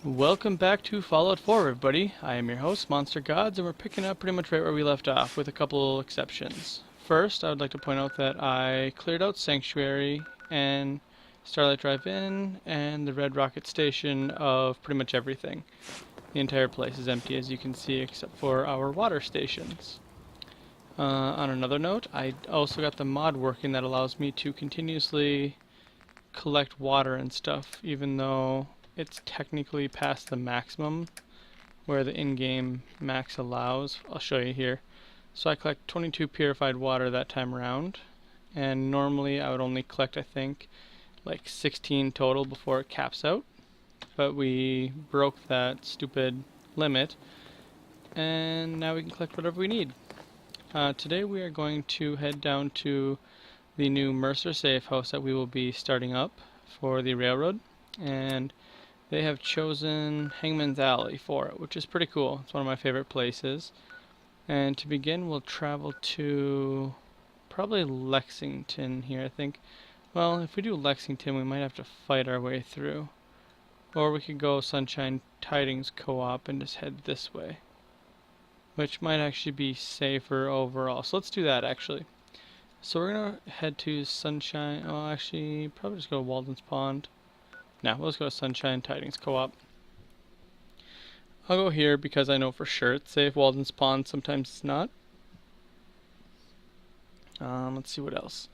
Welcome back to Fallout 4, everybody. I am your host, MonsterGodz, and we're picking up pretty much right where we left off, with a couple exceptions. First, I would like to point out that I cleared out Sanctuary and Starlight Drive-In and the Red Rocket Station of pretty much everything. The entire place is empty, as you can see, except for our water stations. On another note, I also got the mod working that allows me to continuously collect water and stuff, even though it's technically past the maximum where the in-game max allows. I'll show you here. So I collect 22 purified water that time around, and normally I would only collect, I think, like 16 total before it caps out, but we broke that stupid limit and now we can collect whatever we need. Today we are going to head down to the new Mercer Safehouse that we will be starting up for the railroad, and they have chosen Hangman's Alley for it, which is pretty cool. It's one of my favorite places. And to begin, we'll travel to probably Lexington here, I think. Well, if we do Lexington, we might have to fight our way through. Or we could go Sunshine Tidings Co-op and just head this way, which might actually be safer overall. So let's do that, actually. So we're going to head to Sunshine... Oh, actually, probably just go to Walden's Pond. Now, let's go to Sunshine Tidings Co-op. I'll go here because I know for sure it's safe. Walden's Pond, sometimes it's not. Let's see what else.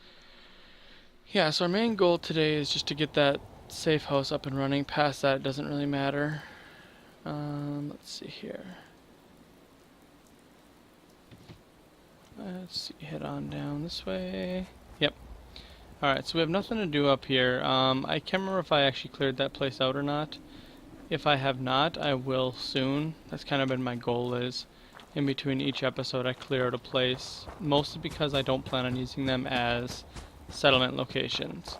Yeah, so our main goal today is just to get that safe house up and running. Past that, it doesn't really matter. Let's see here. Let's see, head on down this way. Yep. Alright, so we have nothing to do up here. I can't remember if I actually cleared that place out or not. If I have not, I will soon. That's kind of been my goal, is in between each episode I clear out a place. Mostly because I don't plan on using them as settlement locations.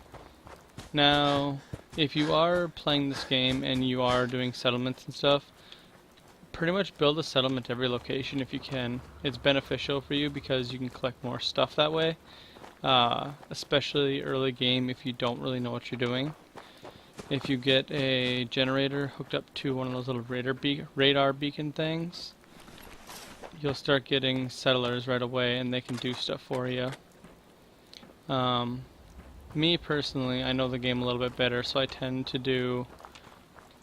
Now, if you are playing this game and you are doing settlements and stuff, pretty much build a settlement every location if you can. It's beneficial for you because you can collect more stuff that way. Especially early game if you don't really know what you're doing. If you get a generator hooked up to one of those little radar beacon things, you'll start getting settlers right away and they can do stuff for you. Me personally, I know the game a little bit better, so I tend to do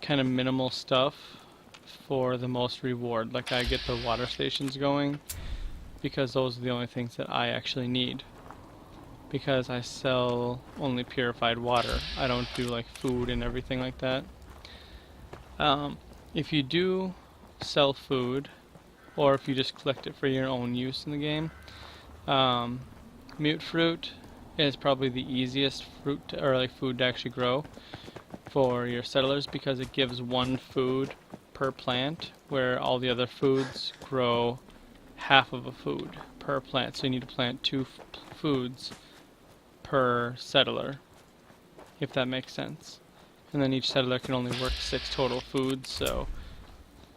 kind of minimal stuff for the most reward. Like, I get the water stations going because those are the only things that I actually need. Because I sell only purified water. I don't do like food and everything like that. If you do sell food, or if you just collect it for your own use in the game, mute fruit is probably the easiest fruit or like food to actually grow for your settlers, because it gives one food per plant, where all the other foods grow half of a food per plant. So you need to plant two foods per settler, if that makes sense. And then each settler can only work 6 total foods, so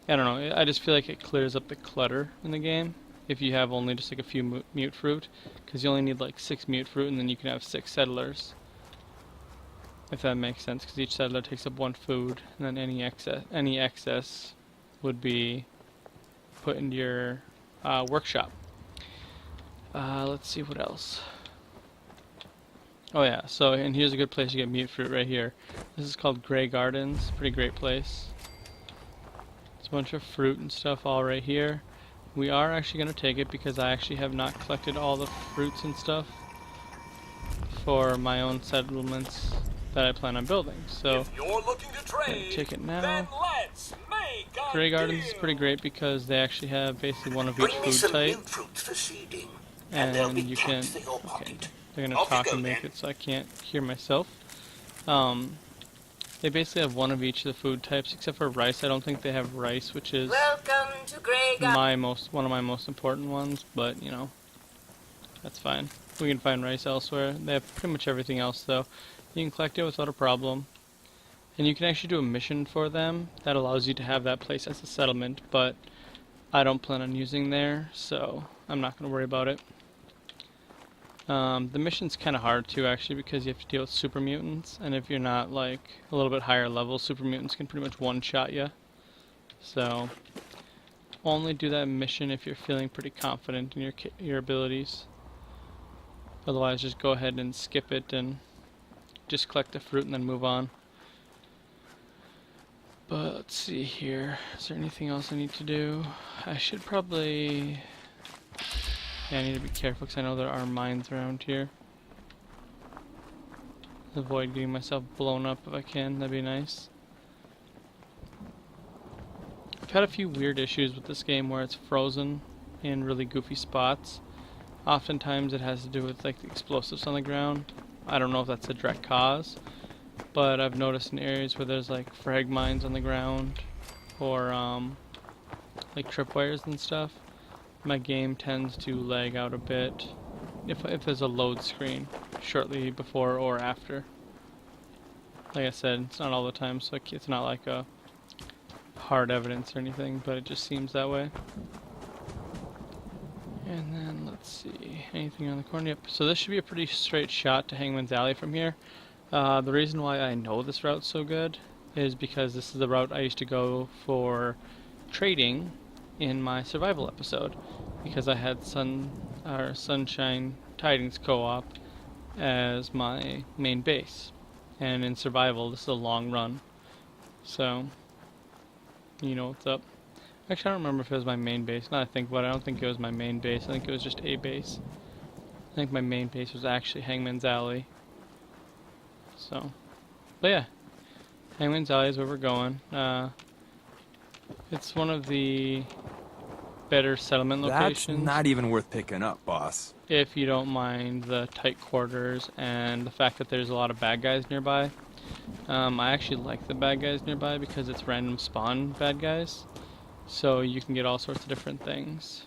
I don't know, I just feel like it clears up the clutter in the game if you have only just like a few mute fruit, because you only need like 6 mute fruit and then you can have 6 settlers, if that makes sense, because each settler takes up 1 food, and then any excess would be put into your workshop. Let's see what else. Oh yeah, so, and here's a good place to get mute fruit right here. This is called Grey Gardens. Pretty great place. It's a bunch of fruit and stuff all right here. We are actually going to take it because I actually have not collected all the fruits and stuff for my own settlements that I plan on building. So, if you're looking to trade, I'm going to take it now. then let's make a Grey Gardens deal. is pretty great because they actually have basically one of each Bring me food some type. mute fruits for seeding, and they'll be And you can... kept for your Okay. pocket. They're going to Off you talk go, and make then. it so I can't hear myself. They basically have one of each of the food types, except for rice. I don't think they have rice, which is Welcome to Grey Gardens. one of my most important ones, but, you know, that's fine. We can find rice elsewhere. They have pretty much everything else, though. You can collect it without a problem. And you can actually do a mission for them that allows you to have that place as a settlement, but I don't plan on using there, so I'm not going to worry about it. The mission's kind of hard too, actually, because you have to deal with super mutants, and if you're not like a little bit higher level, super mutants can pretty much one-shot you. So only do that mission if you're feeling pretty confident in your abilities. Otherwise, just go ahead and skip it and just collect the fruit and then move on. But let's see here. Is there anything else I need to do? I should probably... Yeah, I need to be careful because I know there are mines around here. Avoid getting myself blown up if I can, that'd be nice. I've had a few weird issues with this game where it's frozen in really goofy spots. Oftentimes it has to do with like the explosives on the ground. I don't know if that's a direct cause, but I've noticed in areas where there's like frag mines on the ground or like tripwires and stuff, my game tends to lag out a bit if there's a load screen shortly before or after. Like I said, it's not all the time, so it's not like a hard evidence or anything, but it just seems that way. And then let's see, anything on the corner? Yep. So this should be a pretty straight shot to Hangman's Alley from here. The reason why I know this route so good is because this is the route I used to go for trading in my survival episode, because I had Sunshine Tidings co-op as my main base, and in survival this is a long run, so you know what's up. Actually, I don't remember if it was my main base. Now I think about it, I don't think it was my main base. I think it was just a base. I think my main base was actually Hangman's Alley. So, but yeah, Hangman's Alley is where we're going. It's one of the better settlement locations. That's not even worth picking up, boss. If you don't mind the tight quarters and the fact that there's a lot of bad guys nearby. I actually like the bad guys nearby because it's random spawn bad guys. So you can get all sorts of different things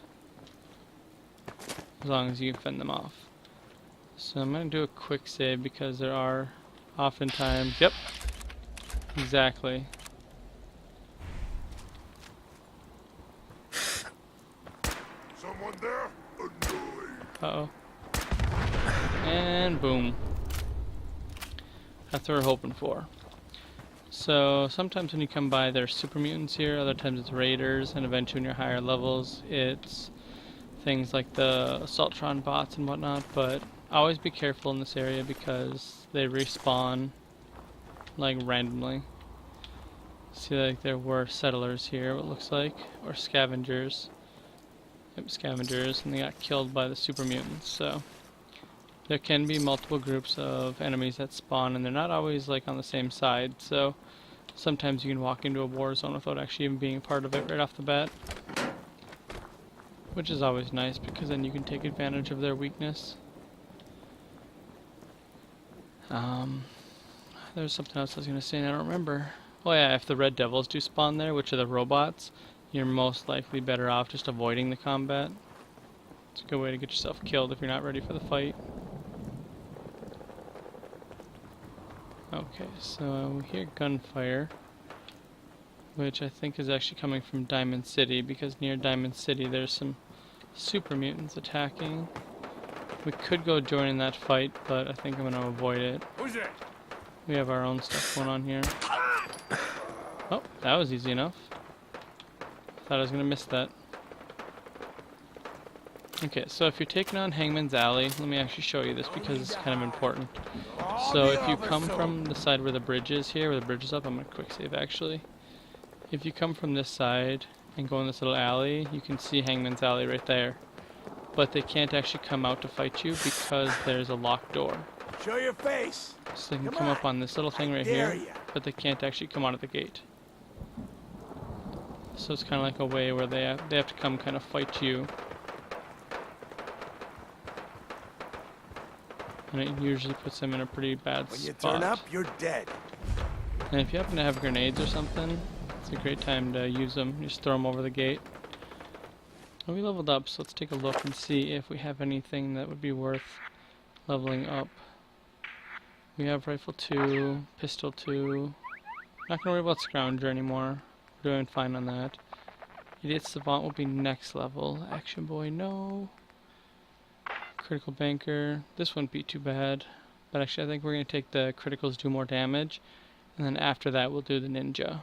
as long as you fend them off. So I'm going to do a quick save because there are oftentimes... Yep, exactly. Someone there? Uh-oh. And boom. That's what we're hoping for. So sometimes when you come by there's super mutants here, other times it's raiders, and eventually when you're higher levels it's things like the Assaultron bots and whatnot, but always be careful in this area because they respawn like randomly. See, like there were settlers here, what looks like, or scavengers. Yep, scavengers, and they got killed by the super mutants, so there can be multiple groups of enemies that spawn, and they're not always like on the same side, so sometimes you can walk into a war zone without actually even being a part of it right off the bat, which is always nice because then you can take advantage of their weakness. There's something else I was going to say and I don't remember. Oh yeah, if the red devils do spawn there, which are the robots, you're most likely better off just avoiding the combat. It's a good way to get yourself killed if you're not ready for the fight. Okay, so we hear gunfire, which I think is actually coming from Diamond City, because near Diamond City there's some super mutants attacking. We could go join in that fight, but I think I'm going to avoid it. Who's that? We have our own stuff going on here. Oh, that was easy enough. Thought I was going to miss that. Okay, so if you're taking on Hangman's Alley, let me actually show you this because it's kind of important. So if you come from the side where the bridge is here, where the bridge is up, I'm going to quick save actually. If you come from this side and go in this little alley, you can see Hangman's Alley right there. But they can't actually come out to fight you because there's a locked door. Show your face. So they can come up on this little thing right here, but they can't actually come out of the gate. So it's kind of like a way where they have to come kind of fight you. And it usually puts them in a pretty bad spot. When you turn up, you're dead. And if you happen to have grenades or something, it's a great time to use them. Just throw them over the gate. Well, we leveled up, so let's take a look and see if we have anything that would be worth leveling up. We have Rifle 2, Pistol 2. Not gonna worry about Scrounger anymore. We're doing fine on that. Idiot Savant will be next level. Action Boy, no. Critical banker. This wouldn't be too bad. But actually I think we're going to take the criticals do more damage. And then after that we'll do the ninja.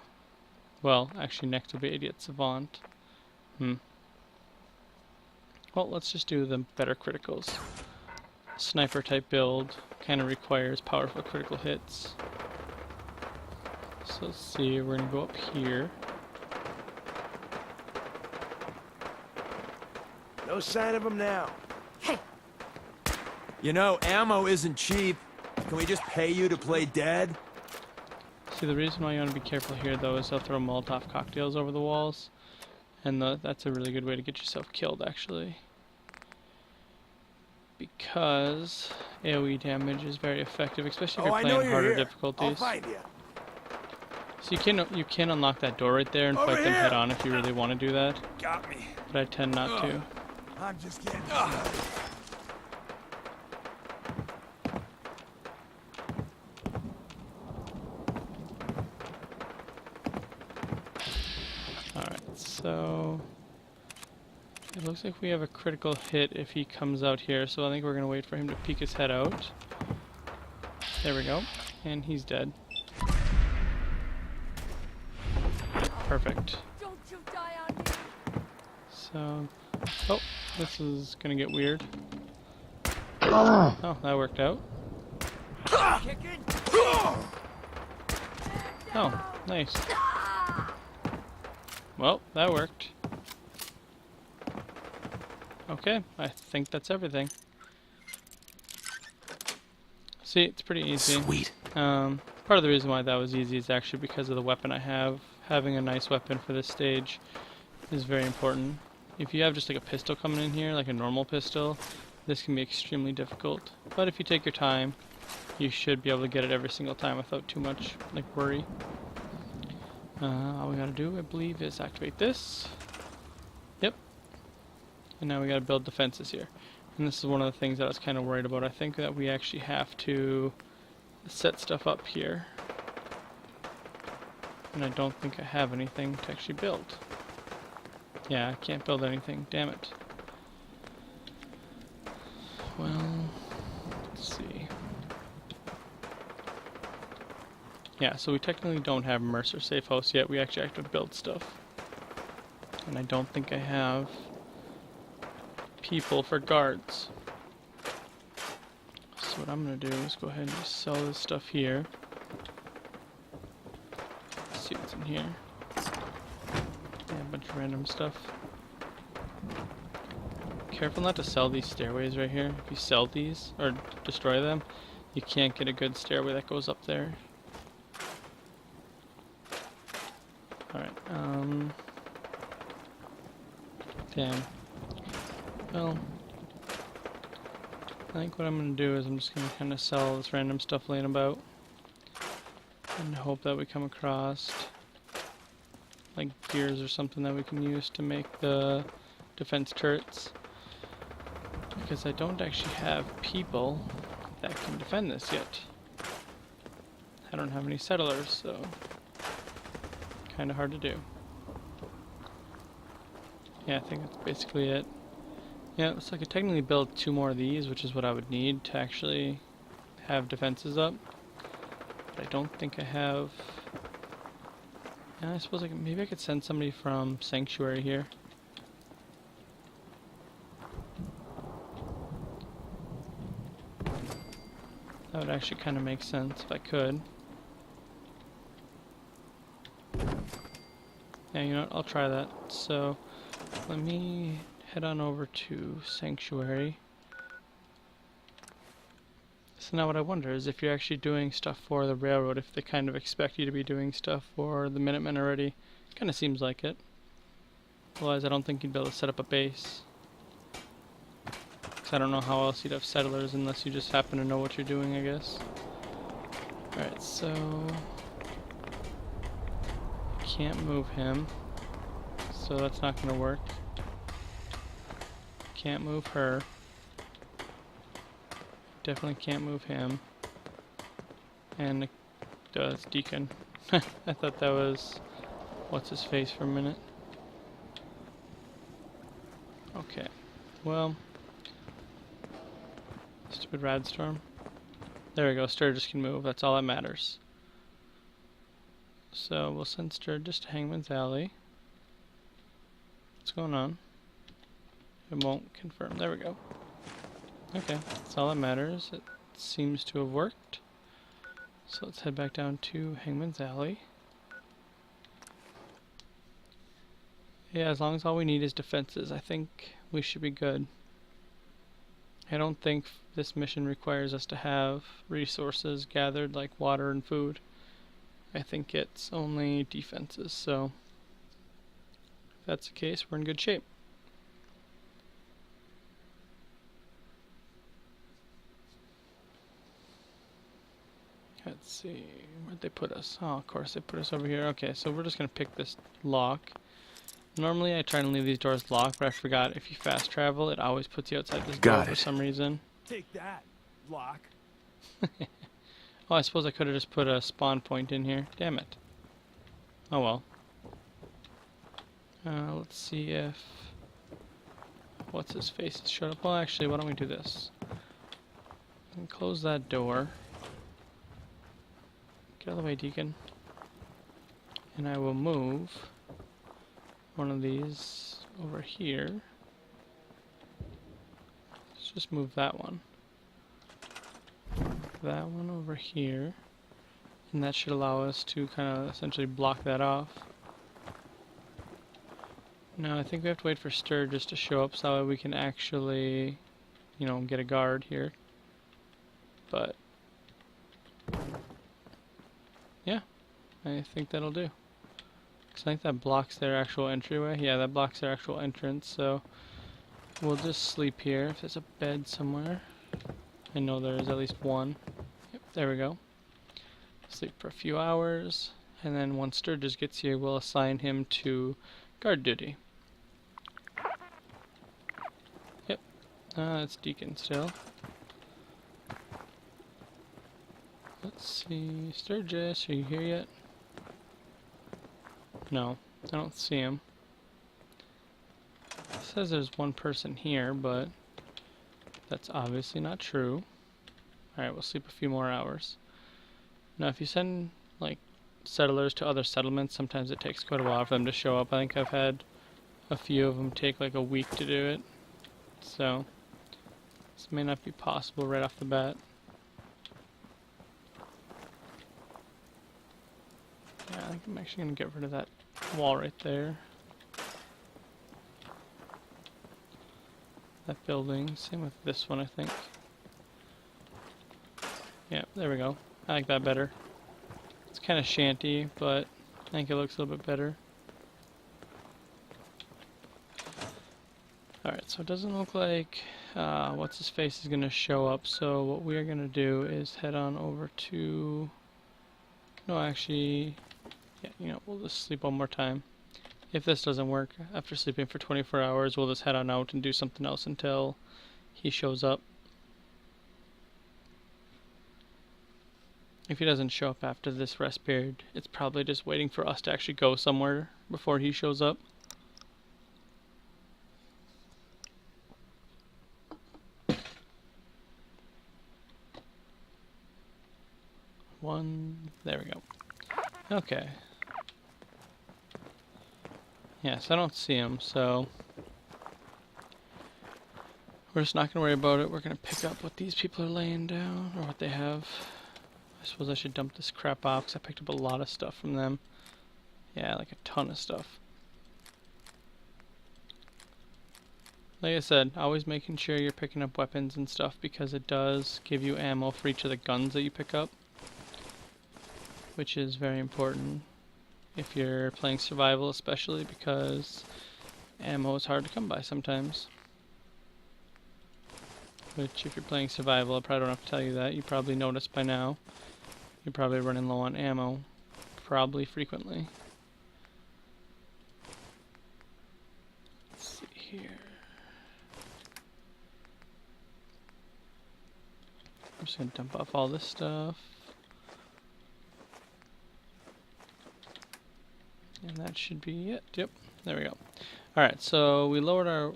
Well, actually next will be idiot savant. Well, let's just do the better criticals. Sniper type build kind of requires powerful critical hits. So let's see, we're going to go up here. No sign of him now. You know, ammo isn't cheap. Can we just pay you to play dead? See, the reason why you want to be careful here, though, is they'll throw Molotov cocktails over the walls. And that's a really good way to get yourself killed, actually. Because AoE damage is very effective, especially if you're playing harder difficulties. I'll find you. So you can unlock that door right there and fight them head on if you really want to do that. Got me. But I tend not to. I'm just getting Alright, so it looks like we have a critical hit if he comes out here, so I think we're going to wait for him to peek his head out. There we go. And he's dead. Perfect. Don't you die on me. So, oh, this is going to get weird. Oh, that worked out. Oh, nice. Well, that worked. Okay, I think that's everything. See, it's pretty easy. Sweet. Part of the reason why that was easy is actually because of the weapon I have. Having a nice weapon for this stage is very important. If you have just like a pistol coming in here, like a normal pistol, this can be extremely difficult. But if you take your time, you should be able to get it every single time without too much like worry. All we gotta do, I believe, is activate this. Yep. And now we gotta build defenses here. And this is one of the things that I was kind of worried about. I think that we actually have to set stuff up here. And I don't think I have anything to actually build. Yeah, I can't build anything. Damn it. Well, let's see. Yeah, so we technically don't have Mercer Safehouse yet. We actually have to build stuff. And I don't think I have people for guards. So what I'm going to do is go ahead and just sell this stuff here. Let's see what's in here. Yeah, a bunch of random stuff. Careful not to sell these stairways right here. If you sell these, or destroy them, you can't get a good stairway that goes up there. Alright, damn. Well, I think what I'm going to do is I'm just going to kind of sell this random stuff laying about. And hope that we come across like gears or something that we can use to make the defense turrets. Because I don't actually have people that can defend this yet. I don't have any settlers, so kind of hard to do. Yeah, I think that's basically it. Yeah, so I could technically build 2 more of these, which is what I would need to actually have defenses up. But I don't think I have... Yeah, I suppose maybe I could send somebody from Sanctuary here. That would actually kind of make sense if I could. Yeah, you know what? I'll try that. So, let me head on over to Sanctuary. So now what I wonder is if you're actually doing stuff for the railroad, if they kind of expect you to be doing stuff for the Minutemen already. Kind of seems like it. Otherwise I don't think you'd be able to set up a base. Because I don't know how else you'd have settlers unless you just happen to know what you're doing, I guess. Alright, so... can't move him. So that's not going to work. Can't move her. Definitely can't move him. And it's Deacon. I thought that was what's his face for a minute. Okay. Well, Stupid radstorm. There we go, Sturgis can move, that's all that matters. So we'll send Sturgis to Hangman's Alley. What's going on? It won't confirm. There we go. Okay, that's all that matters. It seems to have worked. So let's head back down to Hangman's Alley. Yeah, as long as all we need is defenses, I think we should be good. I don't think this mission requires us to have resources gathered like water and food. I think it's only defenses, so if that's the case, we're in good shape. Let's see, where'd they put us? Oh, of course they put us over here. Okay, so we're just gonna pick this lock. Normally I try and leave these doors locked, but I forgot if you fast travel, it always puts you outside this door for some reason. Take that, lock. Oh, I suppose I could have just put a spawn point in here. Damn it. Oh well. Let's see if... what's his face has showed up. Well, actually, why don't we do this? And close that door. Get out of the way, Deacon. And I will move one of these over here. Let's just move that one. That one over here. And that should allow us to kind of essentially block that off. Now I think we have to wait for Sturgis to show up so that way we can actually, you know, get a guard here. But yeah, I think that'll do. Because I think that blocks their actual entryway. Yeah, that blocks their actual entrance, so we'll just sleep here. If there's a bed somewhere. I know there is at least one. Yep, there we go. Sleep for a few hours, and then once Sturgis gets here, we'll assign him to guard duty. Yep, it's Deacon still. Let's see, Sturgis, are you here yet? No, I don't see him. It says there's one person here, but that's obviously not true. Alright, we'll sleep a few more hours. Now, if you send, like, settlers to other settlements, sometimes it takes quite a while for them to show up. I think I've had a few of them take, like, a week to do it. So, this may not be possible right off the bat. Yeah, I think I'm actually going to get rid of that wall right there. That building, same with this one, I think. Yeah, there we go. I like that better. It's kind of shanty, but I think it looks a little bit better. Alright, so it doesn't look like what's-his-face is going to show up, so what we are going to do is head on over to... No, actually... Yeah, you know, we'll just sleep one more time. If this doesn't work, after sleeping for 24 hours, we'll just head on out and do something else until he shows up. If he doesn't show up after this rest period, it's probably just waiting for us to actually go somewhere before he shows up. There we go. Okay. Yes, I don't see him, so we're just not going to worry about it. We're going to pick up what these people are laying down, or what they have. I suppose I should dump this crap off, because I picked up a lot of stuff from them. Yeah, like a ton of stuff. Like I said, always making sure you're picking up weapons and stuff, because it does give you ammo for each of the guns that you pick up, which is very important if you're playing survival, especially because ammo is hard to come by sometimes. Which, if you're playing survival, I probably don't have to tell you that. You probably noticed by now. You're probably running low on ammo, probably frequently. Let's see here. I'm just gonna dump off all this stuff. And that should be it. Yep, there we go. Alright, so we lowered our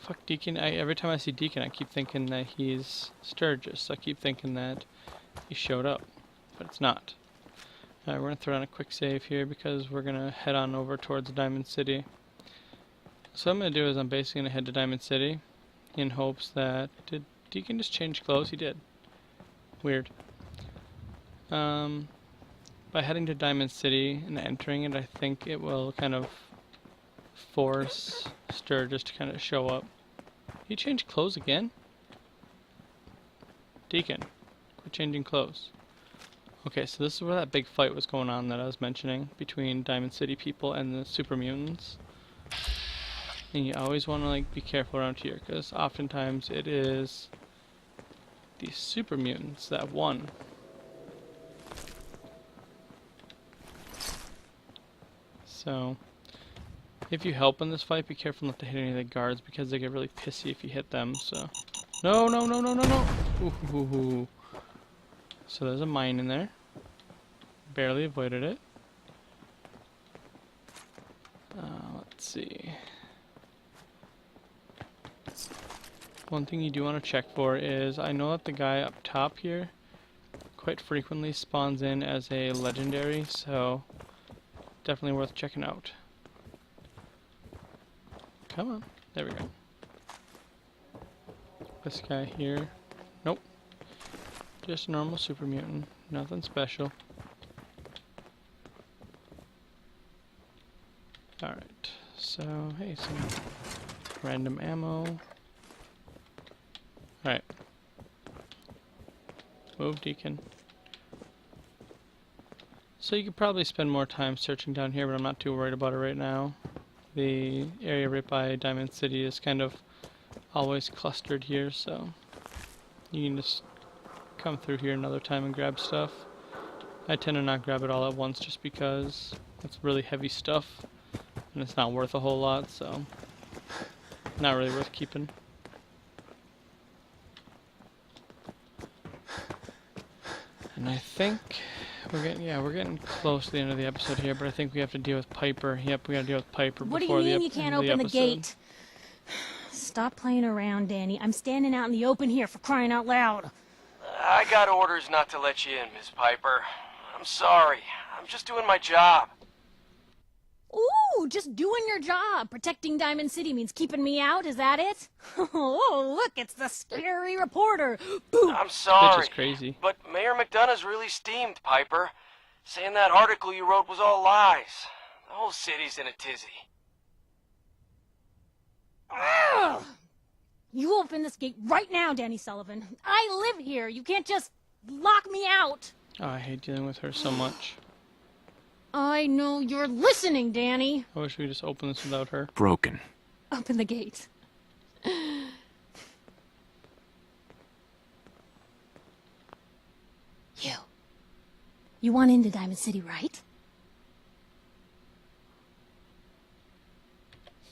Fuck Deacon. Every time I see Deacon, I keep thinking that he's Sturgis. I keep thinking that he showed up, but it's not. Alright, we're gonna throw on a quick save here because we're gonna head on over towards Diamond City. So what I'm gonna do is I'm basically gonna head to Diamond City in hopes that... Did Deacon just change clothes? He did. Weird. By heading to Diamond City and entering it, I think it will kind of force Sturgis to kind of show up. He changed clothes again? Deacon, quit changing clothes. Okay, so this is where that big fight was going on that I was mentioning between Diamond City people and the super mutants. And you always want to like be careful around here because oftentimes it is the super mutants that won. So if you help in this fight, be careful not to hit any of the guards because they get really pissy if you hit them. So no, no, no, no, no, no. Ooh, ooh, ooh. So there's a mine in there. Barely avoided it. Let's see. One thing you do want to check for is, I know that the guy up top here quite frequently spawns in as a legendary, so definitely worth checking out. Come on. There we go. This guy here. Nope. Just a normal super mutant. Nothing special. Alright. So, hey, some random ammo. Alright. Move, Deacon. So you could probably spend more time searching down here, but I'm not too worried about it right now. The area right by Diamond City is kind of always clustered here, so you can just come through here another time and grab stuff. I tend to not grab it all at once just because it's really heavy stuff and it's not worth a whole lot, so not really worth keeping. And I think we're getting close to the end of the episode here, but I think we have to deal with Piper. Yep, we gotta deal with Piper before the episode. What do you mean you can't open the gate? Stop playing around, Danny. I'm standing out in the open here for crying out loud. I got orders not to let you in, Miss Piper. I'm sorry. I'm just doing my job. Ooh, just doing your job. Protecting Diamond City means keeping me out, is that it? Oh, look, it's the scary reporter. Boom. I'm sorry, Bitch is crazy. but Mayor McDonough's really steamed, Piper. Saying that article you wrote was all lies. The whole city's in a tizzy. Ugh. You open this gate right now, Danny Sullivan. I live here. You can't just lock me out. Oh, I hate dealing with her so much. I know you're listening, Danny. I wish we could just open this without her. Broken. Open the gate. You want into Diamond City, right?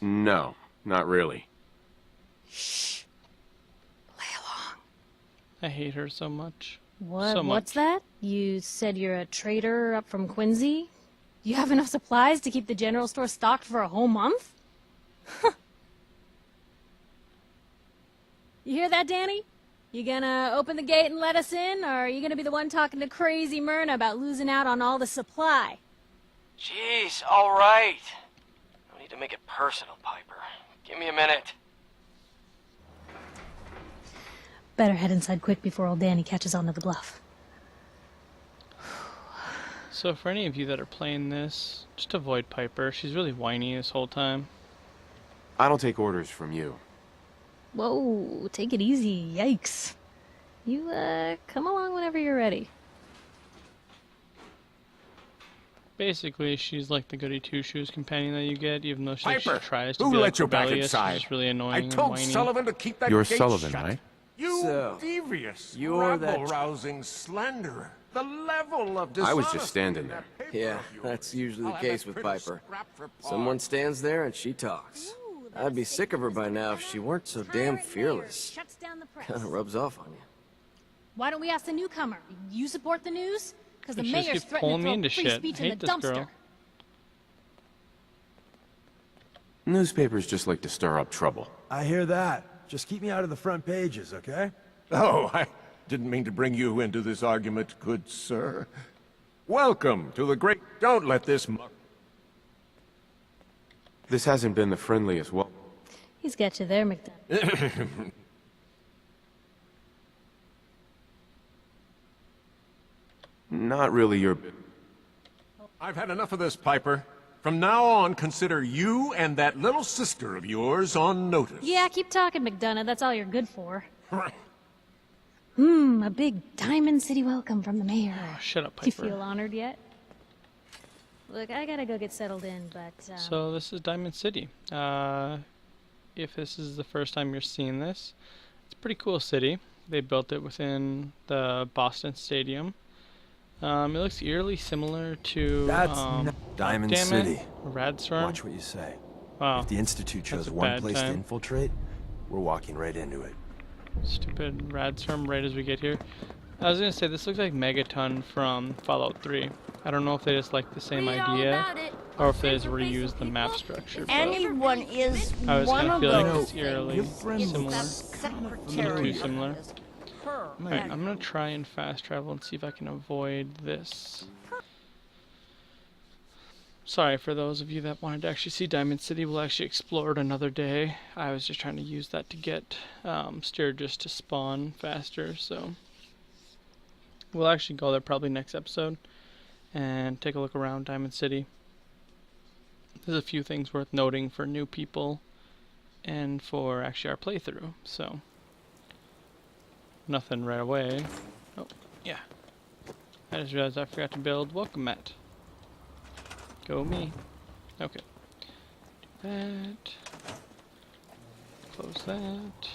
No, not really. Shh. Play along. I hate her so much. What? So What's much. that? You said you're a trader up from Quincy? You have enough supplies to keep the general store stocked for a whole month? You hear that, Danny? You gonna open the gate and let us in, or are you gonna be the one talking to crazy Myrna about losing out on all the supply? Jeez, all right. No need to make it personal, Piper. Give me a minute. Better head inside quick before old Danny catches on to the bluff. So for any of you that are playing this, just avoid Piper. She's really whiny this whole time. I don't take orders from you. Whoa, take it easy. Yikes. You, come along whenever you're ready. Basically, she's like the goody two-shoes companion that you get, even though she Piper, tries to who be like let you back rebellious. inside? She's just really annoying I and told whiny. Sullivan to keep that You're gate Sullivan, shut. right? You So, devious, you're that- rabble-rousing slenderer. The level of I was just dishonesty standing in there. that paper Yeah, of yours. that's usually the I'll have case that with critter Piper. scrapped for Someone parts. stands there and she talks. I'd be sick of her by now if she weren't so damn fearless. Shuts down the press. Kinda rubs off on you. Why don't we ask the newcomer? You support the news? Because the She just mayor's keeps threatening pulling to me throw into free shit. speech I in hate the this dumpster. girl. Newspapers just like to stir up trouble. I hear that. Just keep me out of the front pages, okay? Oh, I didn't mean to bring you into this argument, good sir. Welcome to the great... Don't let this muck... This hasn't been the friendliest He's got you there, McDonald. Not really your... I've had enough of this, Piper. From now on, consider you and that little sister of yours on notice. Yeah, keep talking, McDonough. That's all you're good for. A big Diamond City welcome from the mayor. Oh, shut up, Do you Piper. feel honored yet? Look, I gotta go get settled in, but, So this is Diamond City. If this is the first time you're seeing this, it's a pretty cool city. They built it within the Boston Stadium. It looks eerily similar to Diamond damn City. it, Radstorm. Watch what you say. Wow, If the Institute that's chose a one bad place to time. infiltrate, we're walking right into it. Stupid Radstorm right as we get here. I was gonna say this looks like Megaton from Fallout 3. I don't know if they just like the same idea or if they just reused the map structure. But Anyone is I was one kind of of feeling those it's eerily things. similar. It's the A little secretary too similar. of this. Her. Alright, I'm gonna try and fast travel and see if I can avoid this. Sorry for those of you that wanted to actually see Diamond City. We'll actually explore it another day. I was just trying to use that to get Sturgis to spawn faster, so we'll actually go there probably next episode and take a look around Diamond City. There's a few things worth noting for new people and for actually our playthrough, so nothing right away. Oh, yeah. I just realized I forgot to build welcome mat. Go me. Okay. Do that. Close that.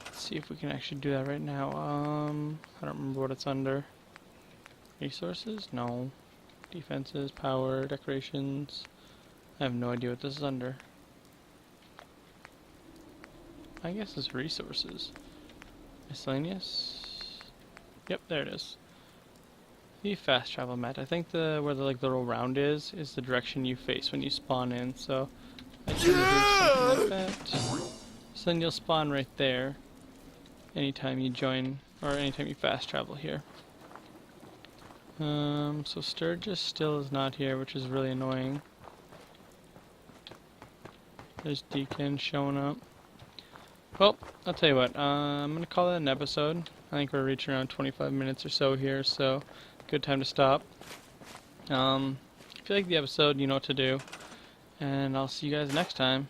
Let's see if we can actually do that right now. I don't remember what it's under. Resources? No. Defenses, power, decorations. I have no idea what this is under. I guess it's resources. Miscellaneous? Yep, there it is. The fast travel mat. I think where the little round is the direction you face when you spawn in. So I should do something like that. So then you'll spawn right there. Anytime you join or anytime you fast travel here. So Sturgis still is not here, which is really annoying. There's Deacon showing up. Well, I'll tell you what. I'm gonna call it an episode. I think we're reaching around 25 minutes or so here, so good time to stop. If you like the episode, you know what to do. And I'll see you guys next time.